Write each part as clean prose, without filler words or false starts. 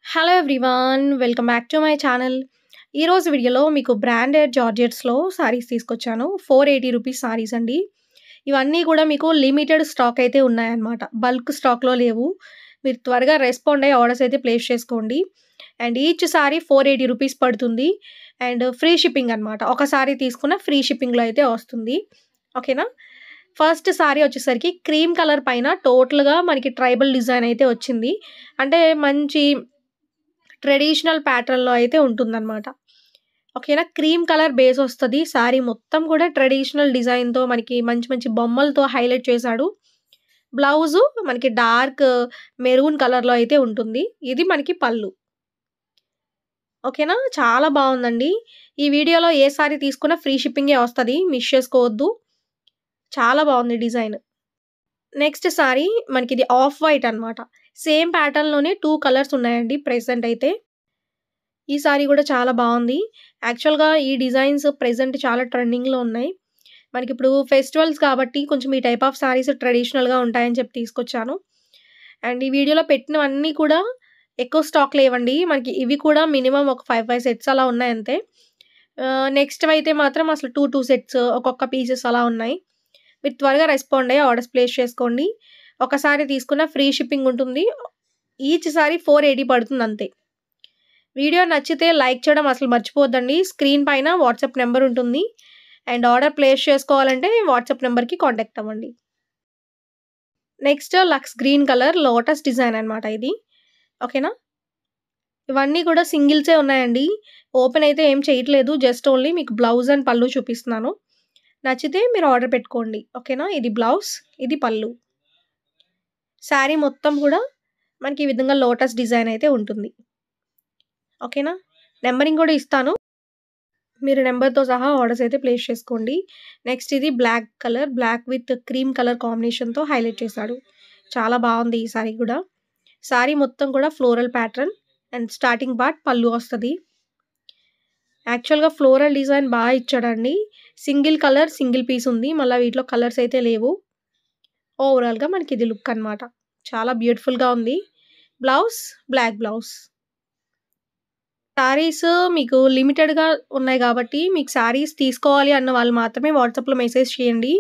Hello everyone. Welcome back to my channel. ఈరోజు వీడియోలో మీకు బ్రాండెడ్ జార్జెట్స్‌లో సారీస్ తీసుకొచ్చాను. 480 రూపీస్ సారీస్ అండి. ఇవన్నీ కూడా మీకు లిమిటెడ్ స్టాక్ అయితే ఉన్నాయన్నమాట. బల్క్ స్టాక్‌లో లేవు. మీరు త్వరగా రెస్పాండ్ అయ్యి ఆర్డర్స్ అయితే ప్లేస్ చేసుకోండి. అండ్ ఈచ్ సారీ 480 రూపీస్ పడుతుంది. అండ్ ఫ్రీ షిప్పింగ్ అనమాట. ఒక సారీ తీసుకున్న ఫ్రీ షిప్పింగ్‌లో అయితే వస్తుంది. ఓకేనా? ఫస్ట్ సారీ వచ్చేసరికి క్రీమ్ కలర్ పైన టోటల్‌గా మనకి ట్రైబల్ డిజైన్ అయితే వచ్చింది. అంటే మంచి ట్రెడిషనల్ ప్యాటర్న్‌లో అయితే ఉంటుందనమాట. ఓకేనా? క్రీమ్ కలర్ బేస్ వస్తది. శారీ మొత్తం కూడా ట్రెడిషనల్ డిజైన్‌తో మనకి మంచి మంచి బొమ్మలతో హైలైట్ చేశాడు. బ్లౌజు మనకి డార్క్ మెరూన్ కలర్‌లో అయితే ఉంటుంది. ఇది మనకి పళ్ళు. ఓకేనా? చాలా బావుందండి. ఈ వీడియోలో ఏ సారీ తీసుకున్నా ఫ్రీ షిప్పింగే వస్తది. మిస్ చేసుకోవద్దు. చాలా బావుంది డిజైన్. నెక్స్ట్ సారీ మనకిది ఆఫ్ వైట్ అనమాట. సేమ్ ప్యాటర్న్‌లోనే 2 కలర్స్ ఉన్నాయండి ప్రెజెంట్ అయితే. ఈ సారీ గూడా చాలా బావుంది. యాక్చువల్‌గా ఈ డిజైన్స్ ప్రెజెంట్ చాలా ట్రెండింగ్‌లో ఉన్నాయి. మనకిప్పుడు ఫెస్టివల్స్ కాబట్టి కొంచెం ఈ టైప్ ఆఫ్ సారీస్ ట్రెడిషనల్‌గా ఉంటాయని చెప్పి తీసుకొచ్చాను. అండ్ ఈ వీడియోలో పెట్టినవన్నీ కూడా ఎక్కువ స్టాక్ లేవండి. మనకి ఇవి కూడా మినిమమ్ ఒక 5, 5 సెట్స్ అలా ఉన్నాయంతే. నెక్స్ట్‌వయితే మాత్రం అసలు 2 సెట్స్ ఒక్కొక్క పీసెస్ అలా ఉన్నాయి. మీరు త్వరగా రెస్పాండ్ అయ్యి ఆర్డర్స్ ప్లేస్ చేసుకోండి. ఒక సారీ తీసుకున్న ఫ్రీ షిప్పింగ్ ఉంటుంది. ఈచ్ సారీ 480 పడుతుందంతే. వీడియో నచ్చితే లైక్ చేయడం అసలు మర్చిపోవద్దండి. స్క్రీన్ పైన వాట్సాప్ నెంబర్ ఉంటుంది. అండ్ ఆర్డర్ ప్లేస్ చేసుకోవాలంటే వాట్సాప్ నెంబర్‌కి కాంటాక్ట్ అవ్వండి. నెక్స్ట్ లక్స్ గ్రీన్ కలర్ లోటస్ డిజైన్ అనమాట ఇది. ఓకేనా? ఇవన్నీ కూడా సింగిల్సే ఉన్నాయండి. ఓపెన్ అయితే ఏం చేయట్లేదు. జస్ట్ ఓన్లీ మీకు బ్లౌజ్ అండ్ పళ్ళు చూపిస్తున్నాను. నచ్చితే మీరు ఆర్డర్ పెట్టుకోండి. ఓకేనా? ఇది బ్లౌజ్, ఇది పళ్ళు. శారీ మొత్తం కూడా మనకి ఈ విధంగా లోటస్ డిజైన్ అయితే ఉంటుంది. ఓకేనా? నంబరింగ్ కూడా ఇస్తాను. మీరు నంబర్‌తో సహా ఆర్డర్స్ అయితే ప్లేస్ చేసుకోండి. నెక్స్ట్ ఇది black colour. Black with cream colour కాంబినేషన్‌తో హైలైట్ చేశాడు. చాలా బావుంది ఈ సారీ కూడా. సారీ మొత్తం కూడా floral pattern and starting part పళ్ళు వస్తది. యాక్చువల్‌గా ఫ్లోరల్ డిజైన్ ఇచ్చాడండి. సింగిల్ కలర్, సింగిల్ పీస్ ఉంది. మళ్ళా వీటిలో కలర్స్ అయితే లేవు. ఓవరాల్‌గా మనకి ఇది లుక్ అన్నమాట. చాలా బ్యూటిఫుల్‌గా ఉంది. Blouse, black blouse. శారీస్ మీకు లిమిటెడ్‌గా ఉన్నాయి గాబట్టి, మీకు శారీస్ తీసుకోవాలి అన్న వాళ్ళు మాత్రమే వాట్సాప్‌లో మెసేజ్ చేయండి.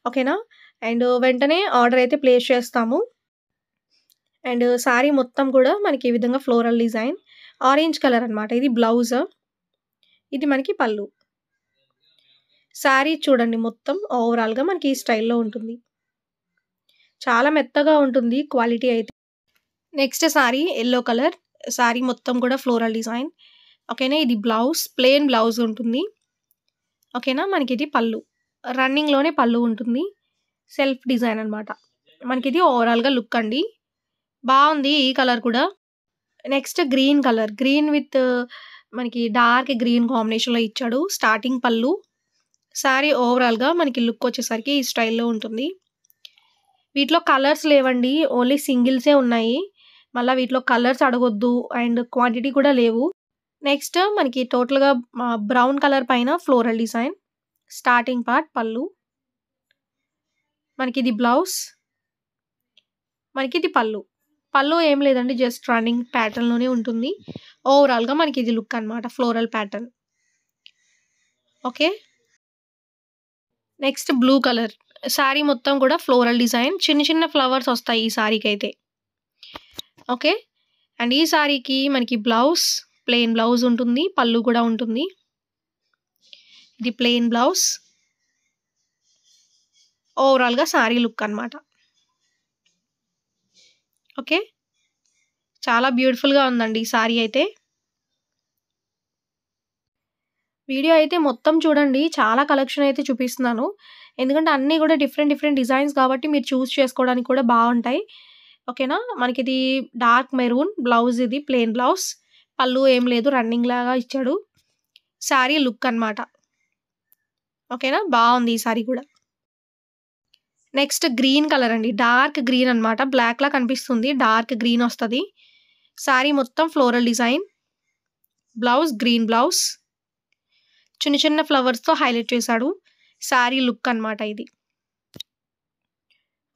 ఓకేనా? అండ్ వెంటనే ఆర్డర్ అయితే ప్లేస్ చేస్తాము. అండ్ శారీ మొత్తం కూడా మనకి ఈ విధంగా ఫ్లోరల్ డిజైన్. ఆరెంజ్ కలర్ అనమాట. ఇది బ్లౌజ్. ఇది మనకి పళ్ళు. శారీ చూడండి మొత్తం ఓవరాల్‌గా మనకి ఈ స్టైల్‌లో ఉంటుంది. చాలా మెత్తగా ఉంటుంది క్వాలిటీ అయితే. Next sorry yellow colour. Sorry మొత్తం కూడా ఫ్లోరల్ డిజైన్. ఓకేనా? ఇది బ్లౌజ్. ప్లెయిన్ బ్లౌజ్ ఉంటుంది. ఓకేనా? మనకిది పళ్ళు. రన్నింగ్‌లోనే పళ్ళు ఉంటుంది. సెల్ఫ్ డిజైన్ అనమాట. మనకిది ఓవరాల్‌గా లుక్ అండి. బావుంది ఈ కలర్ కూడా. Next green colour. Green with మనకి డార్క్ గ్రీన్ కాంబినేషన్‌లో ఇచ్చాడు. స్టార్టింగ్ పళ్ళు. సారీ ఓవరాల్‌గా మనకి లుక్ వచ్చేసరికి ఈ స్టైల్‌లో ఉంటుంది. వీటిలో కలర్స్ లేవండి. ఓన్లీ సింగిల్సే ఉన్నాయి. మళ్ళా వీటిలో కలర్స్ అడగొద్దు. అండ్ క్వాంటిటీ కూడా లేవు. నెక్స్ట్ మనకి టోటల్‌గా బ్రౌన్ కలర్ పైన ఫ్లోరల్ డిజైన్. స్టార్టింగ్ పార్ట్ పళ్ళు. మనకిది బ్లౌజ్. మనకిది పళ్ళు. పళ్ళు ఏం లేదండి. జస్ట్ రన్నింగ్ ప్యాటర్న్‌లోనే ఉంటుంది. ఓవరాల్‌గా మనకిది లుక్ అనమాట. Floral pattern. Okay. Next blue colour. Sorry మొత్తం కూడా ఫ్లోరల్ డిజైన్. చిన్న చిన్న ఫ్లవర్స్ వస్తాయి ఈ సారీకైతే. ఓకే. అండ్ ఈ సారీకి మనకి బ్లౌజ్, ప్లెయిన్ బ్లౌజ్ ఉంటుంది. పళ్ళు కూడా ఉంటుంది. ఇది ప్లెయిన్ బ్లౌజ్. ఓవరాల్‌గా సారీ లుక్ అనమాట. ఓకే. చాలా బ్యూటిఫుల్‌గా ఉందండి ఈ సారీ అయితే. వీడియో అయితే మొత్తం చూడండి. చాలా కలెక్షన్ అయితే చూపిస్తున్నాను. ఎందుకంటే అన్నీ కూడా డిఫరెంట్ డిఫరెంట్ డిజైన్స్ కాబట్టి మీరు చూజ్ చేసుకోవడానికి కూడా బావుంటాయి. ఓకేనా? మనకిది డార్క్ మెరూన్ బ్లౌజ్ ఇది ప్లెయిన్ బ్లౌజ్. పళ్ళు ఏం లేదు రన్నింగ్ లాగా ఇచ్చాడు. సారీ లుక్ అనమాట. ఓకేనా? బావుంది ఈ సారీ కూడా. నెక్స్ట్ గ్రీన్ కలర్ అండి. డార్క్ గ్రీన్ అనమాట. బ్లాక్‌లా కనిపిస్తుంది. డార్క్ గ్రీన్ వస్తది. సారీ మొత్తం floral design. Blouse green blouse. చిన్న చిన్న ఫ్లవర్స్‌తో హైలైట్ చేశాడు. సారీ లుక్ అనమాట ఇది.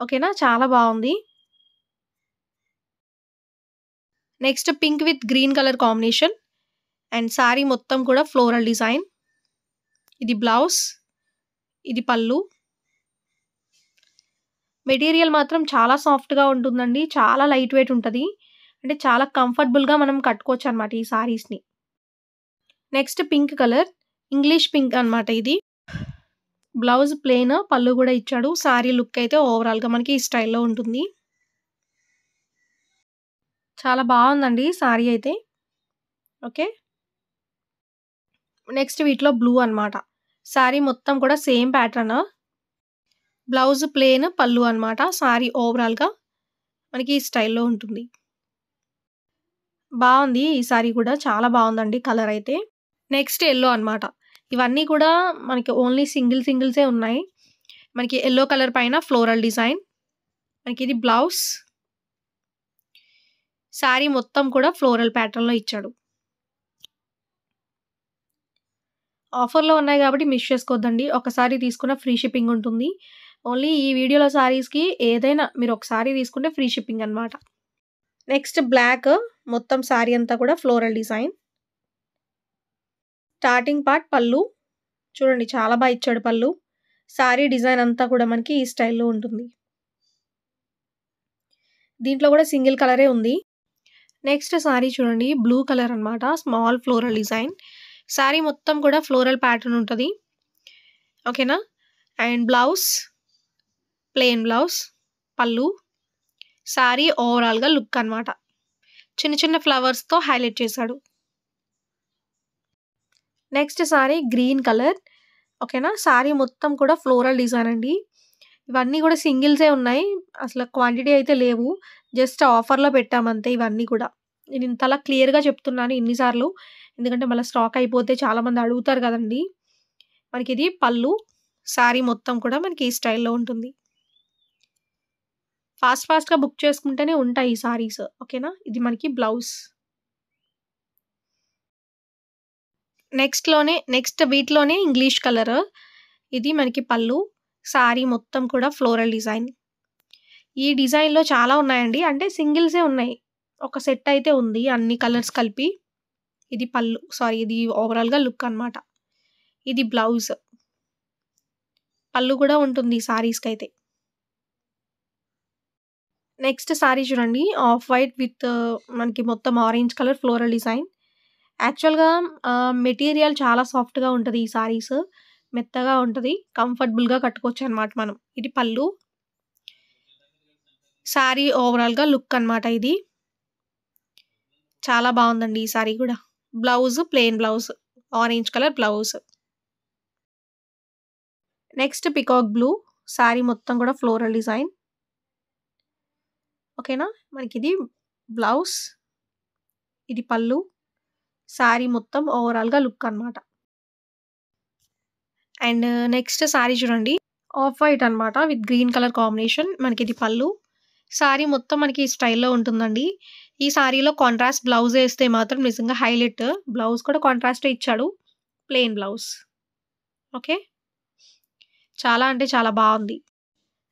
ఓకేనా? చాలా బావుంది. Next pink with green colour combination and sari మొత్తం కూడా ఫ్లోరల్ డిజైన్. ఇది బ్లౌజ్, ఇది పళ్ళు. మెటీరియల్ మాత్రం చాలా సాఫ్ట్‌గా ఉంటుందండి. చాలా లైట్ వెయిట్ ఉంటది. అంటే చాలా కంఫర్టబుల్‌గా మనం కట్టుకోవచ్చనమాట ఈ శారీస్‌ని. Next pink colour, English pink అనమాట ఇది. బ్లౌజ్ ప్లెయిన్, పళ్ళు గూడా ఇచ్చాడు. శారీ లుక్ అయితే ఓవరాల్‌గా మనకి ఈ స్టైల్‌లో ఉంటుంది. చాలా బావుందండి శారీ అయితే. ఓకే. నెక్స్ట్ వీటిలో బ్లూ అనమాట. శారీ మొత్తం కూడా సేమ్ ప్యాటర్న్. బ్లౌజ్ ప్లెయిన్, పళ్ళు అనమాట. శారీ ఓవరాల్‌గా మనకి ఈ స్టైల్‌లో ఉంటుంది. బావుంది ఈ శారీ కూడా చాలా బావుందండి కలర్ అయితే. నెక్స్ట్ యెల్లో అనమాట. ఇవన్నీ కూడా మనకి ఓన్లీ సింగిల్సే ఉన్నాయి. మనకి యెల్లో కలర్ పైన ఫ్లోరల్ డిజైన్. మనకిది బ్లౌజ్. శారీ మొత్తం కూడా ఫ్లోరల్ ప్యాటర్న్‌లో ఇచ్చాడు. ఆఫర్‌లో ఉన్నాయి కాబట్టి మిస్ చేసుకోవద్దండి. ఒకసారి తీసుకున్న ఫ్రీ షిప్పింగ్ ఉంటుంది. ఓన్లీ ఈ వీడియోలో శారీస్‌కి ఏదైనా మీరు ఒకసారి తీసుకుంటే ఫ్రీ షిప్పింగ్ అనమాట. నెక్స్ట్ బ్లాక్, మొత్తం శారీ అంతా కూడా ఫ్లోరల్ డిజైన్. స్టార్టింగ్ పార్ట్ పళ్ళు. చూడండి చాలా బా ఇచ్చాడు పళ్ళు. శారీ డిజైన్ అంతా కూడా మనకి ఈ స్టైల్‌లో ఉంటుంది. దీంట్లో కూడా సింగిల్ కలరే ఉంది. నెక్స్ట్ శారీ చూడండి బ్లూ కలర్ అనమాట. Small floral design. శారీ మొత్తం కూడా ఫ్లోరల్ ప్యాటర్న్ ఉంటది. ఓకేనా? అండ్ బ్లౌజ్, ప్లెయిన్ బ్లౌజ్, పళ్ళు. శారీ ఓవరాల్‌గా లుక్ అనమాట. చిన్న చిన్న ఫ్లవర్స్‌తో హైలైట్ చేశాడు. Next sari green colour. ఓకేనా? శారీ మొత్తం కూడా ఫ్లోరల్ డిజైన్ అండి. ఇవన్నీ కూడా సింగిల్సే ఉన్నాయి. అసలు క్వాంటిటీ అయితే లేవు. జస్ట్ ఆఫర్‌లో పెట్టామంతే ఇవన్నీ కూడా. నేను ఇంతలా క్లియర్‌గా చెప్తున్నాను ఇన్ని సార్లు. ఎందుకంటే మళ్ళా స్టాక్ అయిపోతే చాలామంది అడుగుతారు కదండీ! మనకిది పళ్ళు. శారీ మొత్తం కూడా మనకి ఈ స్టైల్‌లో ఉంటుంది. ఫాస్ట్‌గా బుక్ చేసుకుంటేనే ఉంటాయి ఈ శారీస్. ఓకేనా? ఇది మనకి బ్లౌజ్. నెక్స్ట్ వీటిలోనే ఇంగ్లీష్ కలర్. ఇది మనకి పళ్ళు. శారీ మొత్తం కూడా ఫ్లోరల్ డిజైన్. ఈ డిజైన్‌లో చాలా ఉన్నాయండి. అంటే సింగిల్సే ఉన్నాయి. ఒక సెట్ అయితే ఉంది అన్ని కలర్స్ కలిపి. ఇది పళ్ళు. ఇది ఓవరాల్‌గా లుక్ అనమాట. ఇది బ్లౌజ్. పళ్ళు కూడా ఉంటుంది ఈ శారీస్‌కైతే. నెక్స్ట్ శారీ చూడండి ఆఫ్ వైట్ విత్ మనకి మొత్తం ఆరెంజ్ కలర్ ఫ్లోరల్ డిజైన్. యాక్చువల్‌గా మెటీరియల్ చాలా సాఫ్ట్‌గా ఉంటది ఈ శారీస్. మెత్తగా ఉంటది. కంఫర్టబుల్‌గా కట్టుకోవచ్చనమాట మనం. ఇది పళ్ళు. శారీ ఓవరాల్‌గా లుక్ అనమాట ఇది. చాలా బావుందండి ఈ శారీ గూడా. Blouse plain blouse. Orange colour blouse. Next peacock blue. Sari మొత్తం కూడా ఫ్లోరల్ డిజైన్. ఓకేనా? మనకిది బ్లౌజ్. ఇది పళ్ళు. శారీ మొత్తం ఓవరాల్‌గా లుక్ అనమాట. అండ్ నెక్స్ట్ శారీ చూడండి. ఆఫ్ వైట్ అనమాట విత్ గ్రీన్ కలర్ కాంబినేషన్. మనకిది పళ్ళు. శారీ మొత్తం మనకి ఈ స్టైల్‌లో ఉంటుందండి. ఈ శారీలో కాంట్రాస్ట్ బ్లౌజ్ ఏస్తే మాత్రం నిజంగా హైలైట్. బ్లౌజ్ కూడా కాంట్రాస్టే ఇచ్చాడు. Plain blouse. ఓకే. చాలా అంటే చాలా బావుంది.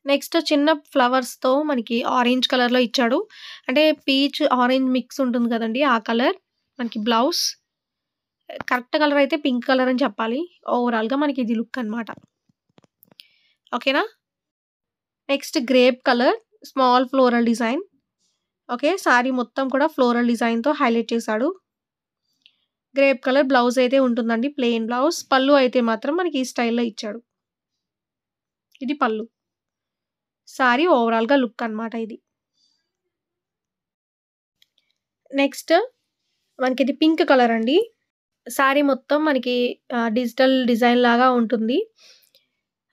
నెక్స్ట్ చిన్న ఫ్లవర్స్‌తో మనకి ఆరెంజ్ కలర్‌లో ఇచ్చాడు. అంటే పీచ్, ఆరెంజ్ మిక్స్ ఉంటుంది కదండీ! ఆ కలర్. మనకి బ్లౌజ్. కరెక్ట్ కలర్ అయితే పింక్ కలర్ అని చెప్పాలి. ఓవరాల్‌గా మనకి ఇది లుక్ అనమాట. ఓకేనా? Next grape colour small floral design. Okay. Sari మొత్తం కూడా ఫ్లోరల్ డిజైన్‌తో హైలైట్ చేశాడు. గ్రేప్ కలర్ బ్లౌజ్ అయితే ఉంటుందండి. Plain blouse. పళ్ళు అయితే మాత్రం మనకి ఈ స్టైల్‌లో ఇచ్చాడు. ఇది పళ్ళు. శారీ ఓవరాల్‌గా లుక్ అనమాట ఇది. నెక్స్ట్ మనకిది పింక్ కలర్ అండి. శారీ మొత్తం మనకి డిజిటల్ డిజైన్ లాగా ఉంటుంది.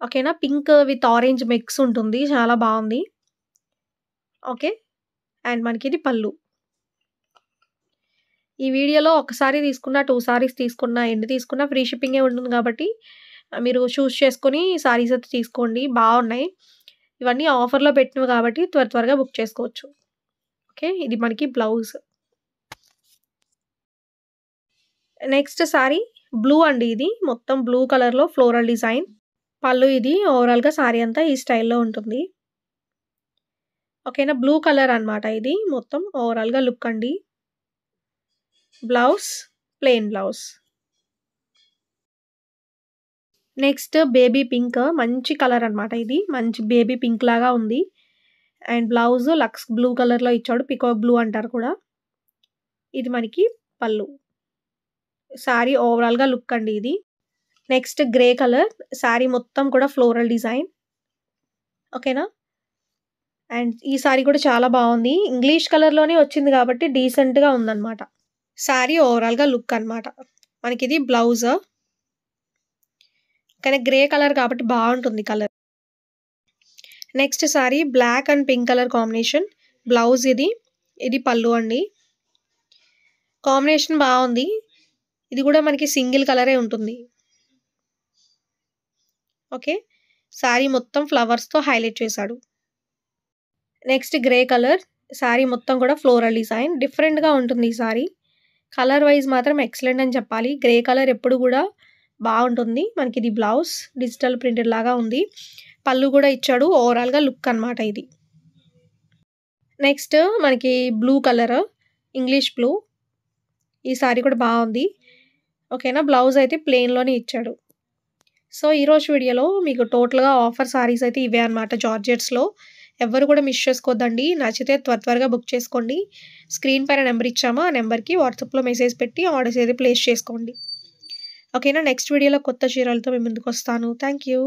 ఓకేనా? పింక్ విత్ ఆరెంజ్ మిక్స్ ఉంటుంది. చాలా బావుంది. ఓకే. అండ్ మనకిది పళ్ళు. ఈ వీడియోలో ఒకసారి తీసుకున్న, 2 సారీస్ తీసుకున్న, ఎన్ని తీసుకున్నా ఫ్రీ షిప్పింగే ఉంటుంది కాబట్టి మీరు చూజ్ చేసుకొని సారీస్ అయితే తీసుకోండి. బావున్నాయి. ఇవన్నీ ఆఫర్‌లో పెట్టినవి కాబట్టి త్వరగా బుక్ చేసుకోవచ్చు. ఓకే. ఇది మనకి బ్లౌజ్. నెక్స్ట్ సారీ బ్లూ అండి ఇది. మొత్తం బ్లూ కలర్‌లో ఫ్లోరల్ డిజైన్. పళ్ళు ఇది ఓవరాల్‌గా సారీ అంతా ఈ స్టైల్‌లో ఉంటుంది. ఓకేనా? బ్లూ కలర్ అనమాట ఇది. మొత్తం ఓవరాల్‌గా లుక్ అండి. Blouse plain blouse. Next baby pink మంచి కలర్ అనమాట. ఇది మంచి బేబీ పింక్ లాగా ఉంది. అండ్ బ్లౌజ్ లక్స్ బ్లూ కలర్‌లో ఇచ్చాడు. పికాక్ బ్లూ అంటారు కూడా. ఇది మనకి పళ్ళు. శారీ ఓవరాల్‌గా లుక్ అండి ఇది. Next grey colour. శారీ మొత్తం కూడా ఫ్లోరల్ డిజైన్. ఓకేనా? అండ్ ఈ శారీ కూడా చాలా బావుంది. ఇంగ్లీష్ కలర్‌లోనే వచ్చింది కాబట్టి డీసెంట్‌గా ఉందన్నమాట. శారీ ఓవరాల్‌గా లుక్ అనమాట. మనకిది బ్లౌజ్. కానీ గ్రే కలర్ కాబట్టి బావుంటుంది colour. Next sari black and pink colour combination. Blouse ఇది. ఇది పళ్ళు అండి. కాంబినేషన్ బావుంది. ఇది కూడా మనకి సింగిల్ కలరే ఉంటుంది. ఓకే. శారీ మొత్తం ఫ్లవర్స్‌తో హైలైట్ చేశాడు. Next grey colour. శారీ మొత్తం కూడా ఫ్లోరల్ డిజైన్. డిఫరెంట్‌గా ఉంటుంది ఈ శారీ. కలర్ వైస్ మాత్రం ఎక్సలెంట్ అని చెప్పాలి. గ్రే కలర్ ఎప్పుడు కూడా బావుంటుంది. మనకిది బ్లౌజ్ డిజిటల్ ప్రింటెడ్ లాగా ఉంది. పళ్ళు కూడా ఇచ్చాడు. ఓవరాల్‌గా లుక్ అనమాట ఇది. నెక్స్ట్ మనకి బ్లూ కలర్. English blue. ఈ శారీ కూడా బావుంది. ఓకేనా? బ్లౌజ్ అయితే ప్లెయిన్‌లోనే ఇచ్చాడు. సో, ఈరోజు వీడియోలో మీకు టోటల్‌గా ఆఫర్ శారీస్ అయితే ఇవే అనమాట జార్జెట్స్‌లో. ఎవ్వరు కూడా మిస్ చేసుకోవద్దండి. నచ్చితే త్వరగా బుక్ చేసుకోండి. స్క్రీన్ పైన నెంబర్ ఇచ్చాము. ఆ నెంబర్‌కి వాట్సాప్‌లో మెసేజ్ పెట్టి ఆర్డర్స్ అయితే ప్లేస్ చేసుకోండి. ఓకేనా? నెక్స్ట్ వీడియోలో కొత్త చీరలతో మీ ముందుకొస్తాను. Thank you.